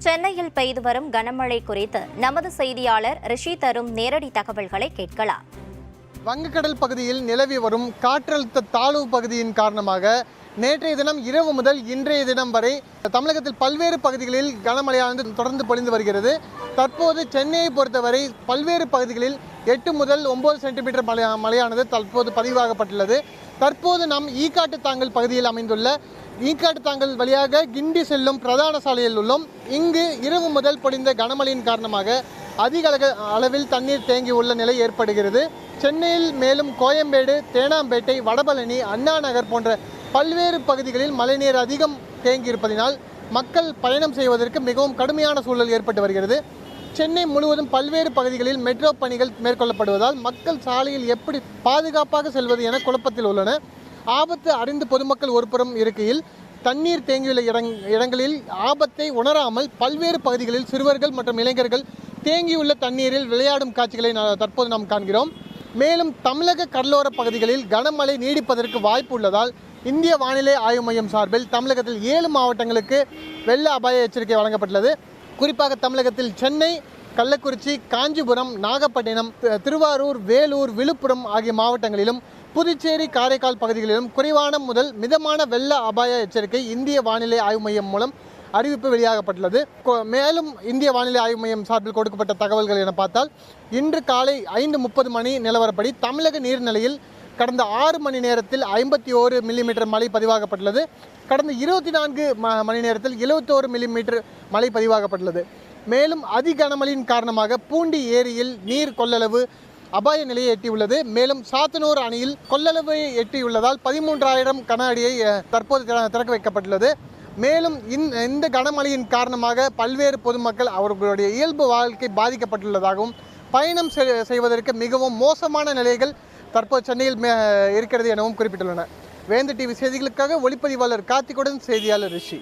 சென்னையில் பெய்து வரும் கனமழை குறித்து நமது செய்தியாளர் ரிஷி தரும் நேரடி தகவல்களை கேட்கலாம். வங்கக்கடல் பகுதியில் நிலவி வரும் காற்றழுத்த தாழ்வு பகுதியின் காரணமாக நேற்றைய தினம் இரவு முதல் இன்றைய தினம் வரை தமிழகத்தில் பல்வேறு பகுதிகளில் கனமழையானது தொடர்ந்து பொழிந்து வருகிறது. தற்போது சென்னையை பொறுத்தவரை பல்வேறு பகுதிகளில் 8 முதல் 9 சென்டிமீட்டர் மழையானது தற்போது பதிவாகப்பட்டுள்ளது. தற்போது நாம் ஈக்காட்டுத்தாங்கல் பகுதியில் அமைந்துள்ள ஈக்காட்டுத்தாங்கல் வழியாக கிண்டி செல்லும் பிரதான சாலையில் உள்ளோம். இங்கு இரவு முதல் பொழிந்த கனமழையின் காரணமாக அதிக அளவில் தண்ணீர் தேங்கியுள்ள நிலை ஏற்படுகிறது. சென்னையில் மேலும் கோயம்பேடு, தேனாம்பேட்டை, வடபழனி, அண்ணா நகர் போன்ற பல்வேறு பகுதிகளில் மழைநீர் அதிகம் தேங்கியிருப்பதினால் மக்கள் பயணம் செய்வதற்கு மிகவும் கடுமையான சூழல் ஏற்பட்டு வருகிறது. சென்னை முழுவதும் பல்வேறு பகுதிகளில் மெட்ரோ பணிகள் மேற்கொள்ளப்படுவதால் மக்கள் சாலையில் எப்படி பாதுகாப்பாக செல்வது என குழப்பத்தில் உள்ளனர். ஆபத்து அறிந்து பொதுமக்கள் ஒருபுறம் இருக்கையில் தண்ணீர் தேங்கியுள்ள இடங்களில் ஆபத்தை உணராமல் பல்வேறு பகுதிகளில் சிறுவர்கள் மற்றும் இளைஞர்கள் தேங்கியுள்ள தண்ணீரில் விளையாடும் காட்சிகளை தற்போது நாம் காண்கிறோம். மேலும் தமிழக கடலோர பகுதிகளில் கனமழை நீடிப்பதற்கு வாய்ப்பு உள்ளதால் இந்திய வானிலை ஆய்வு மையம் சார்பில் தமிழகத்தில் 7 மாவட்டங்களுக்கு வெள்ள அபாய எச்சரிக்கை வழங்கப்பட்டுள்ளது. குறிப்பாக தமிழகத்தில் சென்னை, கள்ளக்குறிச்சி, காஞ்சிபுரம், நாகப்பட்டினம், திருவாரூர், வேலூர், விழுப்புரம் ஆகிய மாவட்டங்களிலும் புதுச்சேரி, காரைக்கால் பகுதிகளிலும் குறைவான முதல் மிதமான வெள்ள அபாய எச்சரிக்கை இந்திய வானிலை ஆய்வு மையம் மூலம் அறிவிப்பு வெளியாகப்பட்டுள்ளது. மேலும் இந்திய வானிலை ஆய்வு மையம் சார்பில் கொடுக்கப்பட்ட தகவல்கள் என பார்த்தால் இன்று காலை 5:30 மணி நிலவரப்படி தமிழக நீர்நிலையில் கடந்த 6 மணி நேரத்தில் 51 மில்லிமீட்டர் மழை பதிவாகப்பட்டுள்ளது. கடந்த 24 மணி நேரத்தில் 71 மில்லிமீட்டர் மழை பதிவாகப்பட்டுள்ளது. மேலும் அதிகனமழையின் காரணமாக பூண்டி ஏரியில் நீர் கொள்ளளவு அபாய நிலையை எட்டியுள்ளது. மேலும் சாத்தனூர் அணையில் கொள்ளளவை எட்டியுள்ளதால் 13,000 கன அடியை தற்போது திறக்க வைக்கப்பட்டுள்ளது. மேலும் இந்த கனமழையின் காரணமாக பல்வேறு பொதுமக்கள் அவர்களுடைய இயல்பு வாழ்க்கை பாதிக்கப்பட்டுள்ளதாகவும் பயணம் செய்வதற்கு மிகவும் மோசமான நிலைகள் தற்போது சென்னையில் இருக்கிறது எனவும் குறிப்பிட்டுள்ளனர். வேந்தர் டிவி செய்திகளுக்காக ஒளிப்பதிவாளர் கார்த்திகுடன் செய்தியாளர் ரிஷி.